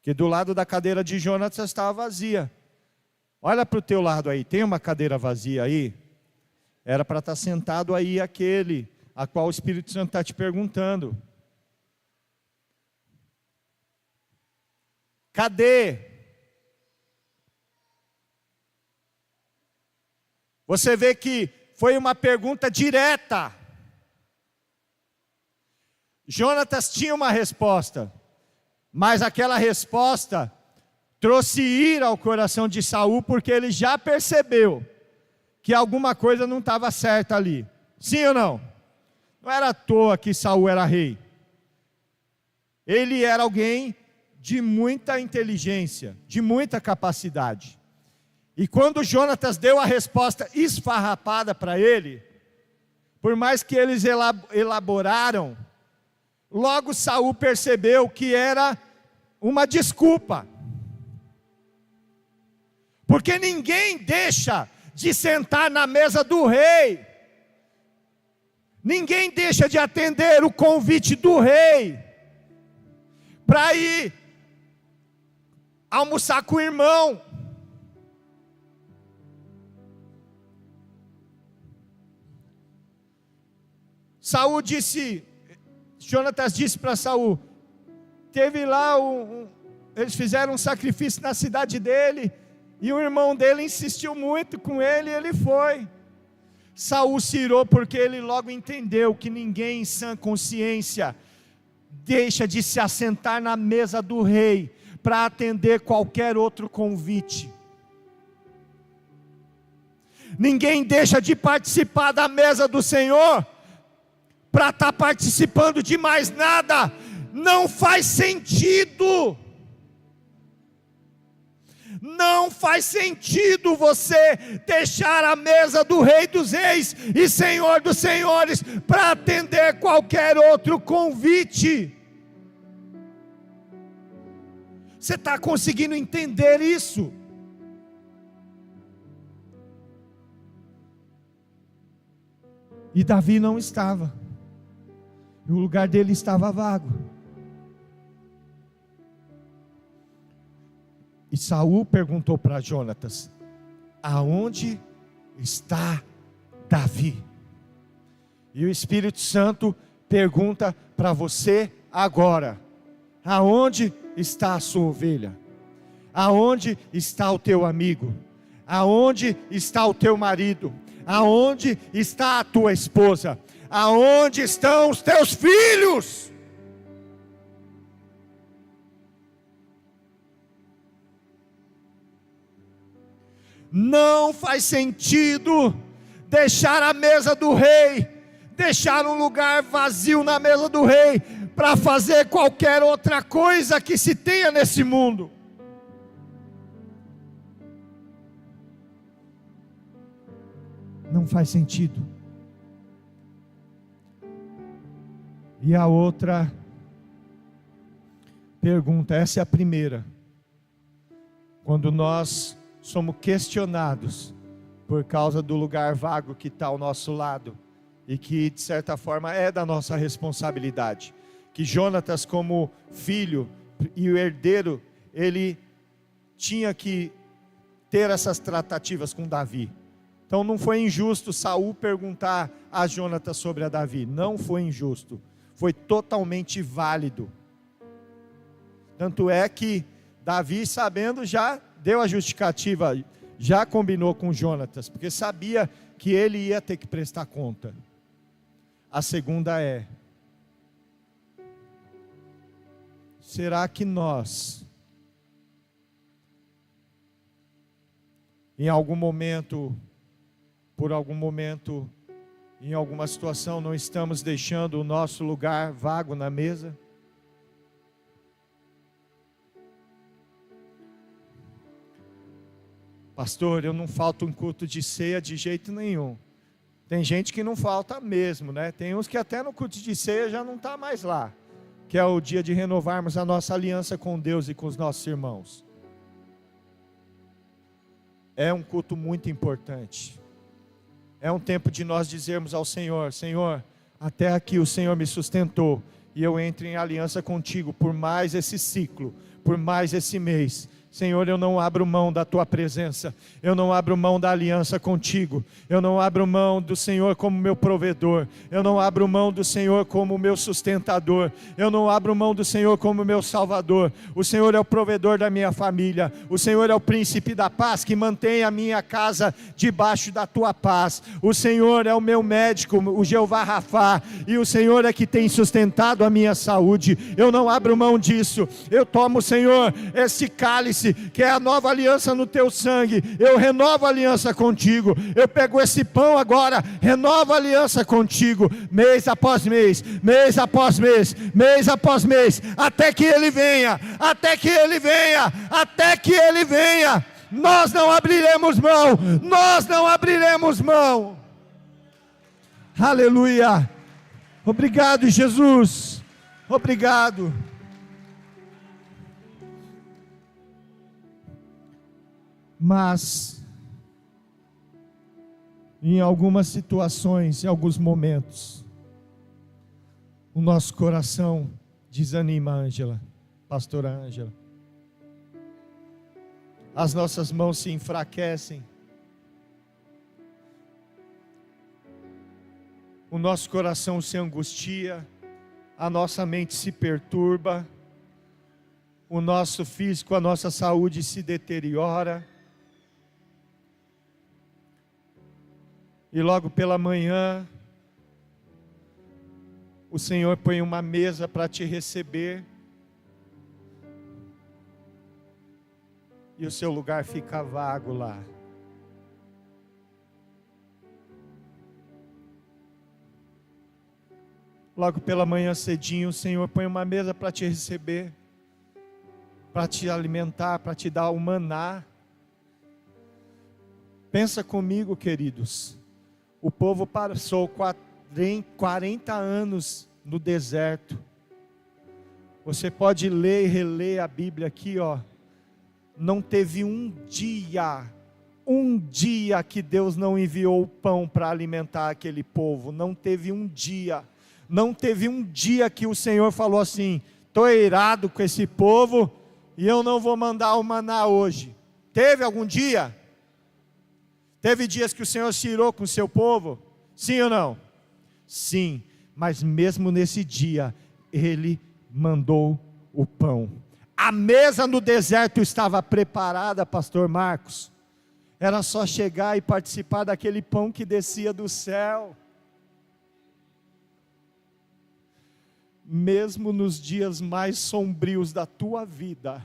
Que do lado da cadeira de Jonatas estava vazia. Olha para o teu lado aí, tem uma cadeira vazia aí? Era para estar sentado aí aquele a qual o Espírito Santo está te perguntando. Cadê? Você vê que foi uma pergunta direta. Jonatas tinha uma resposta, mas aquela resposta trouxe ira ao coração de Saul, porque ele já percebeu que alguma coisa não estava certa ali. Sim ou não? Não era à toa que Saul era rei. Ele era alguém de muita inteligência, de muita capacidade. E quando Jonatas deu a resposta esfarrapada para ele, por mais que eles elaboraram, logo Saul percebeu que era uma desculpa. Porque ninguém deixa de sentar na mesa do rei. Ninguém deixa de atender o convite do rei para ir almoçar com o irmão. Saul disse, Jonatas disse para Saul, teve lá, eles fizeram um sacrifício na cidade dele, e o irmão dele insistiu muito com ele, e ele foi. Saul se irou porque ele logo entendeu que ninguém em sã consciência deixa de se assentar na mesa do rei para atender qualquer outro convite. Ninguém deixa de participar da mesa do Senhor para estar participando de mais nada. Não faz sentido. Não faz sentido você deixar a mesa do Rei dos Reis e Senhor dos Senhores para atender qualquer outro convite. Você está conseguindo entender isso? E Davi não estava. E o lugar dele estava vago. E Saul perguntou para Jonatas: aonde está Davi? E o Espírito Santo pergunta para você agora: aonde está a sua ovelha? Aonde está o teu amigo? Aonde está o teu marido? Aonde está a tua esposa? Aonde estão os teus filhos? Não faz sentido deixar a mesa do rei, deixar um lugar vazio na mesa do rei, para fazer qualquer outra coisa que se tenha nesse mundo. Não faz sentido. E a outra pergunta, essa é a primeira. Quando nós somos questionados por causa do lugar vago que está ao nosso lado, e que de certa forma é da nossa responsabilidade, que Jonatas, como filho e o herdeiro, ele tinha que ter essas tratativas com Davi. Então não foi injusto Saul perguntar a Jonatas sobre a Davi, não foi injusto, foi totalmente válido. Tanto é que Davi, sabendo, já deu a justificativa, já combinou com Jonatas, porque sabia que ele ia ter que prestar conta. A segunda é: será que nós, em algum momento, por algum momento, em alguma situação, não estamos deixando o nosso lugar vago na mesa? Pastor, eu não falto um culto de ceia de jeito nenhum. Tem gente que não falta mesmo, né? Tem uns que até no culto de ceia já não está mais lá, que é o dia de renovarmos a nossa aliança com Deus e com os nossos irmãos. É um culto muito importante. É um tempo de nós dizermos ao Senhor: Senhor, até aqui o Senhor me sustentou, e eu entro em aliança contigo por mais esse ciclo, por mais esse mês. Senhor, eu não abro mão da tua presença, eu não abro mão da aliança contigo, eu não abro mão do Senhor como meu provedor, eu não abro mão do Senhor como meu sustentador, eu não abro mão do Senhor como meu salvador. O Senhor é o provedor da minha família, o Senhor é o príncipe da paz que mantém a minha casa debaixo da tua paz. O Senhor é o meu médico, o Jeová Rafá, e o Senhor é que tem sustentado a minha saúde. Eu não abro mão disso. Eu tomo, Senhor, esse cálice que é a nova aliança no teu sangue, eu renovo a aliança contigo. Eu pego esse pão agora, renovo a aliança contigo, mês após mês, mês após mês, mês após mês, até que Ele venha, até que Ele venha, até que Ele venha. Nós não abriremos mão, nós não abriremos mão. Aleluia. Obrigado, Jesus, obrigado. Mas, em algumas situações, em alguns momentos, o nosso coração desanima, Ângela, pastora Ângela. As nossas mãos se enfraquecem. O nosso coração se angustia, a nossa mente se perturba, o nosso físico, a nossa saúde se deteriora. E logo pela manhã, o Senhor põe uma mesa para te receber, e o seu lugar fica vago lá. Logo pela manhã cedinho, o Senhor põe uma mesa para te receber, para te alimentar, para te dar o maná. Pensa comigo, queridos, o povo passou 40 anos no deserto. Você pode ler e reler a Bíblia aqui, ó. Não teve um dia que Deus não enviou o pão para alimentar aquele povo. Não teve um dia que o Senhor falou assim: estou irado com esse povo e eu não vou mandar o maná hoje. Teve algum dia? Teve dias que o Senhor se irou com o seu povo? Sim ou não? Sim, mas mesmo nesse dia, Ele mandou o pão. A mesa no deserto estava preparada, pastor Marcos. Era só chegar e participar daquele pão que descia do céu. Mesmo nos dias mais sombrios da tua vida,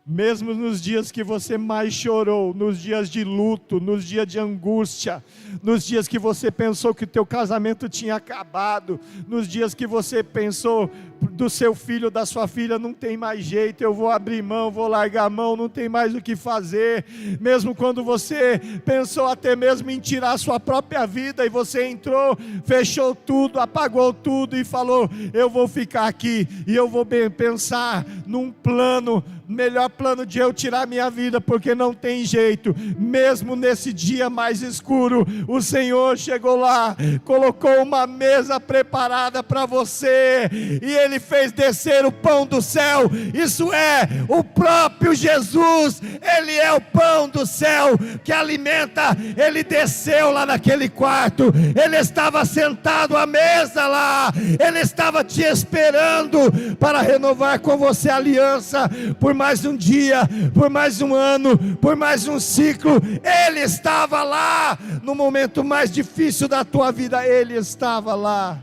mesmo nos dias que você mais chorou, nos dias de luto, nos dias de angústia, nos dias que você pensou que o teu casamento tinha acabado, nos dias que você pensou do seu filho, da sua filha, não tem mais jeito, eu vou abrir mão, vou largar a mão, não tem mais o que fazer, mesmo quando você pensou até mesmo em tirar a sua própria vida, e você entrou, fechou tudo, apagou tudo e falou: eu vou ficar aqui, e eu vou pensar num plano, melhor plano de eu tirar minha vida, porque não tem jeito. Mesmo nesse dia mais escuro, o Senhor chegou lá, colocou uma mesa preparada para você, e Ele fez descer o pão do céu. Isso é o próprio Jesus. Ele é o pão do céu que alimenta. Ele desceu lá naquele quarto, Ele estava sentado à mesa lá, Ele estava te esperando para renovar com você a aliança, por mais um dia, por mais um ano, por mais um ciclo. Ele estava lá, no momento mais difícil da tua vida, Ele estava lá.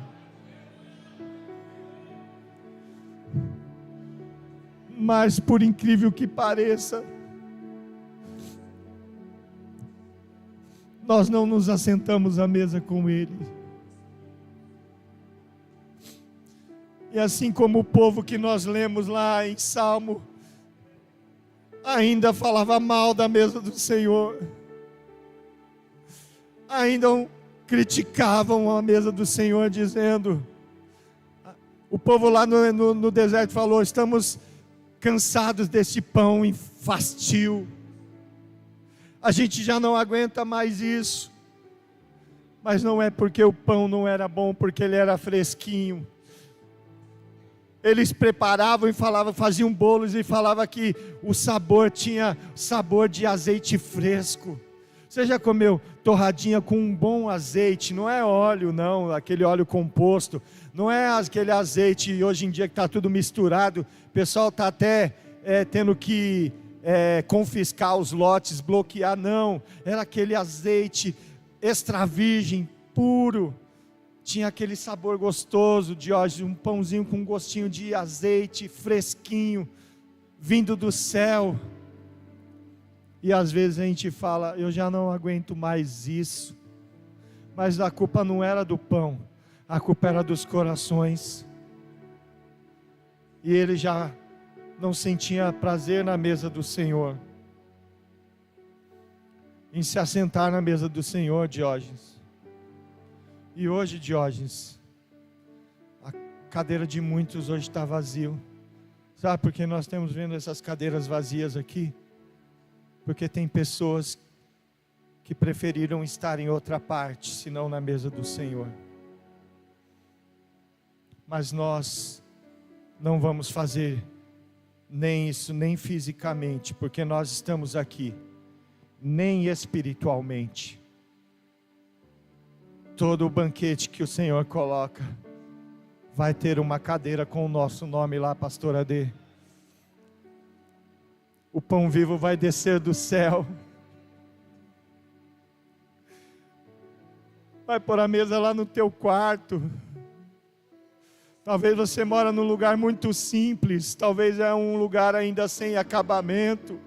Mas por incrível que pareça, nós não nos assentamos à mesa com Ele. E assim como o povo que nós lemos lá em Salmo, ainda falava mal da mesa do Senhor, ainda criticavam a mesa do Senhor, dizendo, o povo lá no deserto falou: estamos cansados desse pão em fastio, a gente já não aguenta mais isso. Mas não é porque o pão não era bom, porque ele era fresquinho. Eles preparavam e falavam, faziam bolos e falavam que o sabor tinha sabor de azeite fresco. Você já comeu torradinha com um bom azeite? Não é óleo não, aquele óleo composto. Não é aquele azeite hoje em dia que está tudo misturado. O pessoal está até tendo que confiscar os lotes, bloquear. Não, era aquele azeite extra virgem, puro. Tinha aquele sabor gostoso de hoje, um pãozinho com um gostinho de azeite fresquinho, vindo do céu. E às vezes a gente fala: eu já não aguento mais isso. Mas a culpa não era do pão, a culpa era dos corações. E ele já não sentia prazer na mesa do Senhor, em se assentar na mesa do Senhor, Diógenes. E hoje, Diógenes, a cadeira de muitos hoje está vazio. Sabe por que nós estamos vendo essas cadeiras vazias aqui? Porque tem pessoas que preferiram estar em outra parte, senão na mesa do Senhor. Mas nós não vamos fazer nem isso, nem fisicamente, porque nós estamos aqui, nem espiritualmente. Todo o banquete que o Senhor coloca, vai ter uma cadeira com o nosso nome lá, pastor Adê. O pão vivo vai descer do céu, vai pôr a mesa lá no teu quarto. Talvez você mora num lugar muito simples, talvez é um lugar ainda sem acabamento.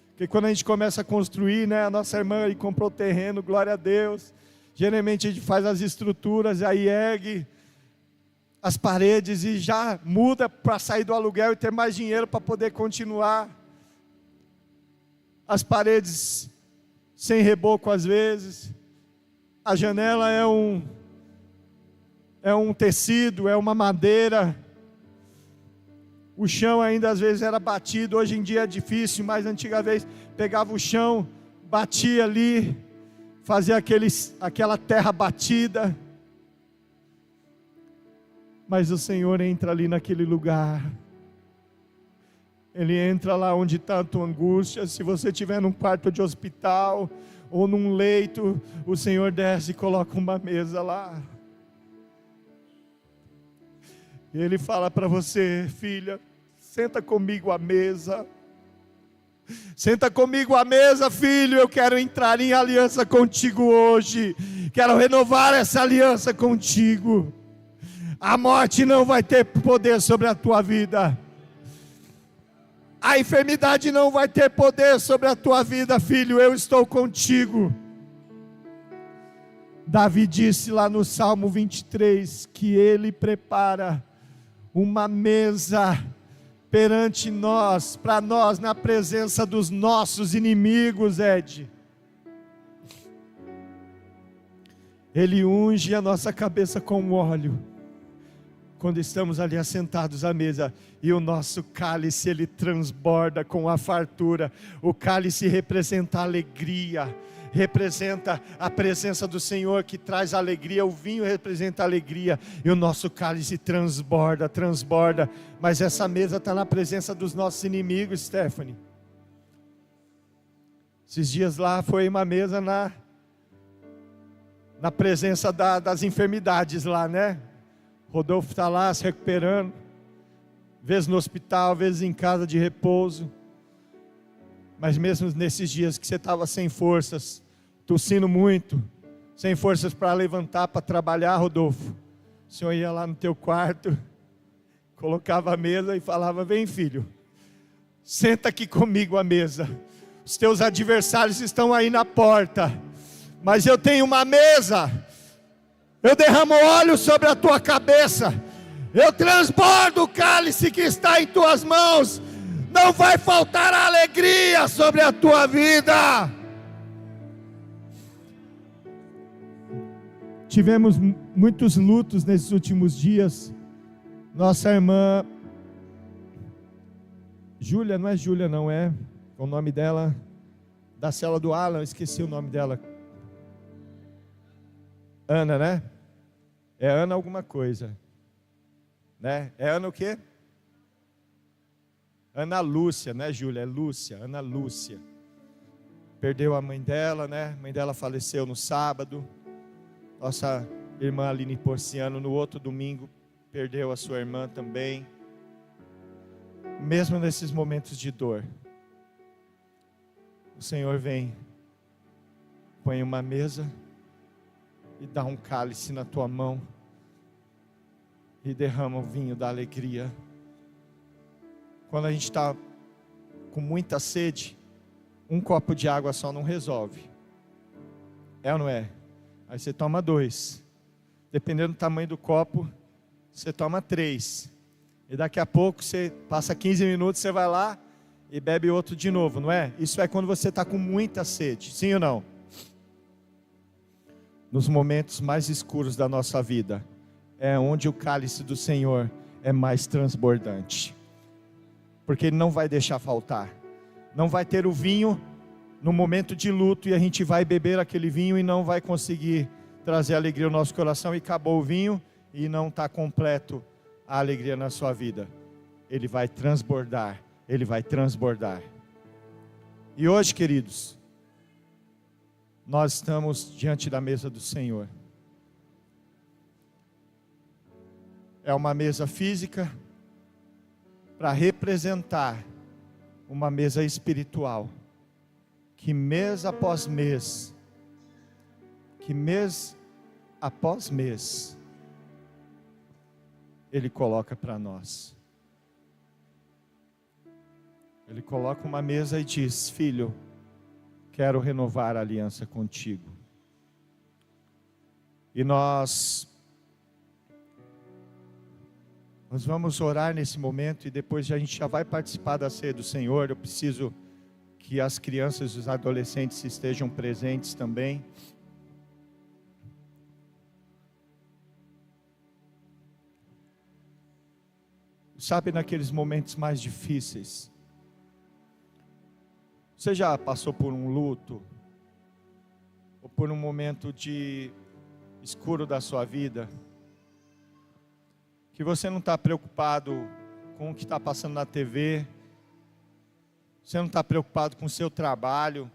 Porque quando a gente começa a construir, né, a nossa irmã aí comprou terreno, glória a Deus. Geralmente a gente faz as estruturas, aí ergue. as paredes e já muda para sair do aluguel e ter mais dinheiro para poder continuar. As paredes sem reboco às vezes, a janela é um tecido, é uma madeira, o chão ainda às vezes era batido, hoje em dia é difícil, mas antigamente pegava o chão, batia ali, fazia aquela terra batida, mas o Senhor entra ali naquele lugar, Ele entra lá onde está a tua angústia. Se você estiver num quarto de hospital, ou num leito, o Senhor desce e coloca uma mesa lá, e Ele fala para você: filha, senta comigo à mesa, senta comigo à mesa, filho, eu quero entrar em aliança contigo hoje, quero renovar essa aliança contigo. A morte não vai ter poder sobre a tua vida, a enfermidade não vai ter poder sobre a tua vida, filho, eu estou contigo. Davi disse lá no Salmo 23, que Ele prepara uma mesa perante nós, para nós, na presença dos nossos inimigos, Ed. Ele unge a nossa cabeça com óleo, quando estamos ali assentados à mesa, e o nosso cálice, ele transborda com a fartura. O cálice representa a alegria, representa a presença do Senhor que traz alegria. O vinho representa a alegria, e o nosso cálice transborda, mas essa mesa está na presença dos nossos inimigos, Stephanie. Esses dias lá foi uma mesa na presença das enfermidades lá, né? Rodolfo está lá se recuperando, vezes no hospital, vezes em casa de repouso. Mas mesmo nesses dias que você estava sem forças, tossindo muito, sem forças para levantar, para trabalhar, Rodolfo, o Senhor ia lá no teu quarto, colocava a mesa e falava: vem, filho, senta aqui comigo à mesa. Os teus adversários estão aí na porta, mas eu tenho uma mesa. Eu derramo óleo sobre a tua cabeça, eu transbordo o cálice que está em tuas mãos. Não vai faltar alegria sobre a tua vida. Tivemos muitos lutos nesses últimos dias. Nossa irmã Júlia, não é Júlia não, é o nome dela, da célula do Alan, esqueci o nome dela. Ana, né? É Ana alguma coisa, né? É Ana o quê? Ana Lúcia, né, Júlia? É Lúcia, Ana Lúcia. Perdeu a mãe dela, né? A mãe dela faleceu no sábado. Nossa irmã Aline Porciano, no outro domingo, perdeu a sua irmã também. Mesmo nesses momentos de dor, o Senhor vem, põe uma mesa e dá um cálice na tua mão, e derrama o vinho da alegria. Quando a gente está com muita sede, um copo de água só não resolve, é ou não é? Aí você toma 2, dependendo do tamanho do copo, você toma 3, e daqui a pouco você passa 15 minutos, você vai lá e bebe outro de novo, não é? Isso é quando você está com muita sede, sim ou não? Nos momentos mais escuros da nossa vida, é onde o cálice do Senhor é mais transbordante, porque Ele não vai deixar faltar. Não vai ter o vinho no momento de luto, e a gente vai beber aquele vinho e não vai conseguir trazer alegria ao nosso coração, e acabou o vinho e não está completo a alegria na sua vida. Ele vai transbordar, Ele vai transbordar. E hoje, queridos, nós estamos diante da mesa do Senhor. É uma mesa física para representar uma mesa espiritual, que mês após mês, Ele coloca para nós. Ele coloca uma mesa e diz: filho, quero renovar a aliança contigo. E nós Nós vamos orar nesse momento e depois a gente já vai participar da ceia do Senhor. Eu preciso que as crianças e os adolescentes estejam presentes também. Sabe, naqueles momentos mais difíceis, você já passou por um luto, ou por um momento de escuro da sua vida, que você não está preocupado com o que está passando na TV, você não está preocupado com o seu trabalho,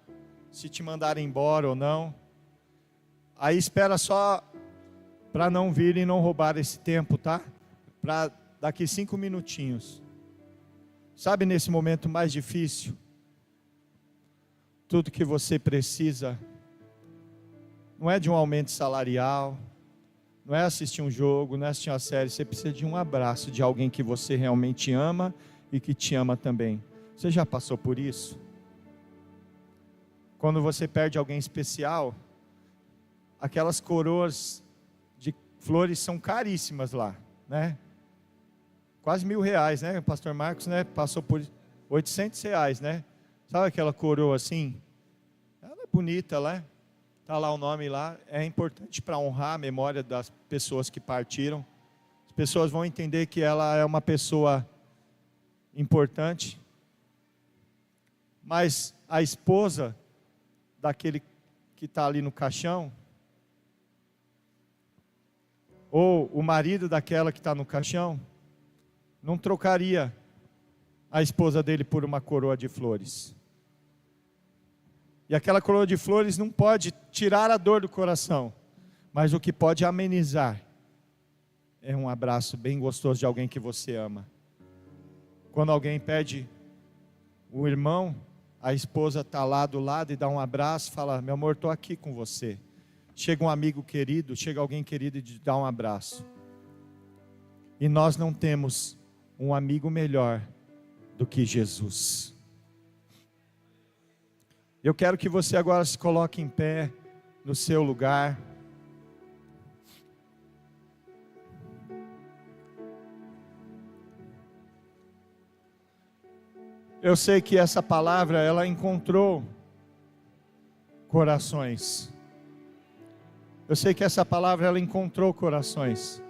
se te mandarem embora ou não, aí espera só para não vir e não roubar esse tempo, tá? Para daqui 5 minutinhos. Sabe, nesse momento mais difícil, tudo que você precisa não é de um aumento salarial, não é assistir um jogo, não é assistir uma série. Você precisa de um abraço de alguém que você realmente ama e que te ama também. Você já passou por isso? Quando você perde alguém especial, aquelas coroas de flores são caríssimas lá, né? Quase R$1.000, né? O pastor Marcos, né, passou por R$800, né? Sabe aquela coroa assim? Ela é bonita, né? Está lá o nome lá. É importante para honrar a memória das pessoas que partiram. As pessoas vão entender que ela é uma pessoa importante. Mas a esposa daquele que está ali no caixão, ou o marido daquela que está no caixão, não trocaria a esposa dele por uma coroa de flores. E aquela coroa de flores não pode tirar a dor do coração, mas o que pode amenizar é um abraço bem gostoso de alguém que você ama. Quando alguém pede o irmão, a esposa está lá do lado e dá um abraço, fala: meu amor, estou aqui com você. Chega um amigo querido, chega alguém querido e dá um abraço. E nós não temos um amigo melhor do que Jesus. Eu quero que você agora se coloque em pé no seu lugar. Eu sei que essa palavra, ela encontrou corações. Eu sei que essa palavra, ela encontrou corações.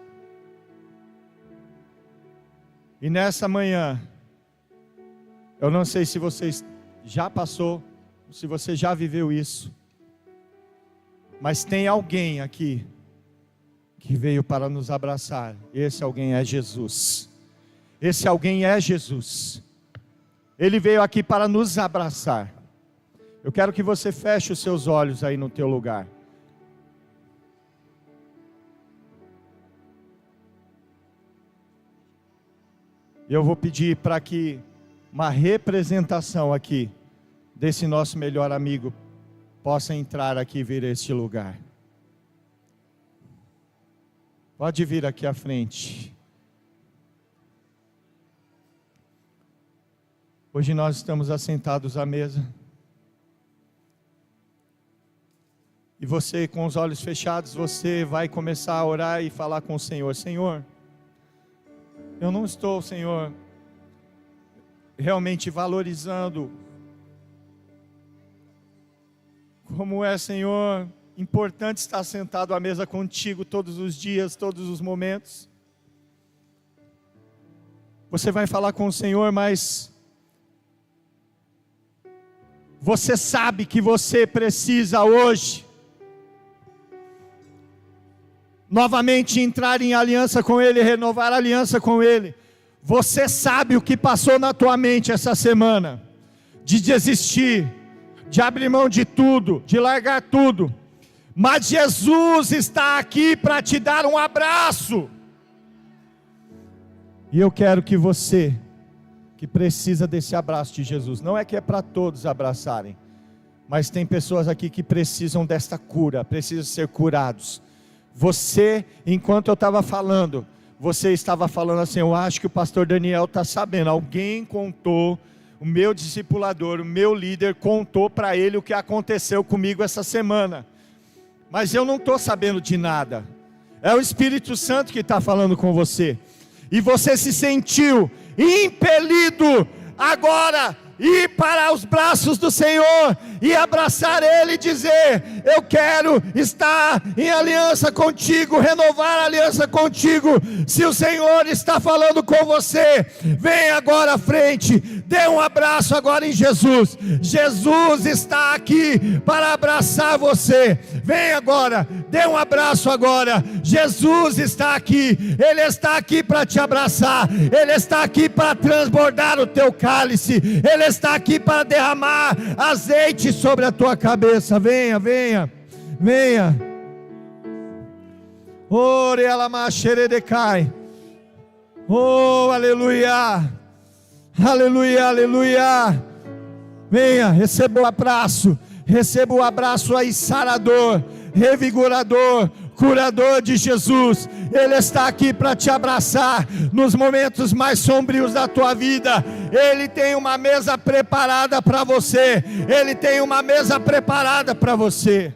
E nessa manhã, eu não sei se você já passou, se você já viveu isso, mas tem alguém aqui que veio para nos abraçar. Esse alguém é Jesus. Esse alguém é Jesus. Ele veio aqui para nos abraçar. Eu quero que você feche os seus olhos aí no teu lugar. Eu vou pedir para que uma representação aqui desse nosso melhor amigo possa entrar aqui e vir a este lugar. Pode vir aqui à frente. Hoje nós estamos assentados à mesa. E você, com os olhos fechados, você vai começar a orar e falar com o Senhor: Senhor, eu não estou, Senhor, realmente valorizando como é, Senhor, importante estar sentado à mesa contigo todos os dias, todos os momentos. Você vai falar com o Senhor, mas você sabe que você precisa hoje novamente entrar em aliança com Ele, renovar a aliança com Ele. Você sabe o que passou na tua mente essa semana, de desistir, de abrir mão de tudo, de largar tudo, mas Jesus está aqui para te dar um abraço, e eu quero que você, que precisa desse abraço de Jesus, não é que é para todos abraçarem, mas tem pessoas aqui que precisam desta cura, precisam ser curados. Você, enquanto eu estava falando, você estava falando assim: eu acho que o pastor Daniel está sabendo, alguém contou, o meu discipulador, o meu líder contou para ele o que aconteceu comigo essa semana, mas eu não estou sabendo de nada. É o Espírito Santo que está falando com você. e você se sentiu impelido agora ir para os braços do Senhor e abraçar Ele e dizer: eu quero estar em aliança contigo, renovar a aliança contigo. Se o Senhor está falando com você, vem agora à frente, dê um abraço agora em Jesus. Jesus está aqui para abraçar você. Vem agora, dê um abraço agora. Jesus está aqui, Ele está aqui para te abraçar, Ele está aqui para transbordar o teu cálice, Ele está aqui para derramar azeite sobre a tua cabeça. Venha, venha, venha. Ore alamaxeredecai. Oh, aleluia, aleluia, aleluia. Venha, receba o abraço aí sarador, revigorador, curador de Jesus. Ele está aqui para te abraçar nos momentos mais sombrios da tua vida. Ele tem uma mesa preparada para você. Ele tem uma mesa preparada para você.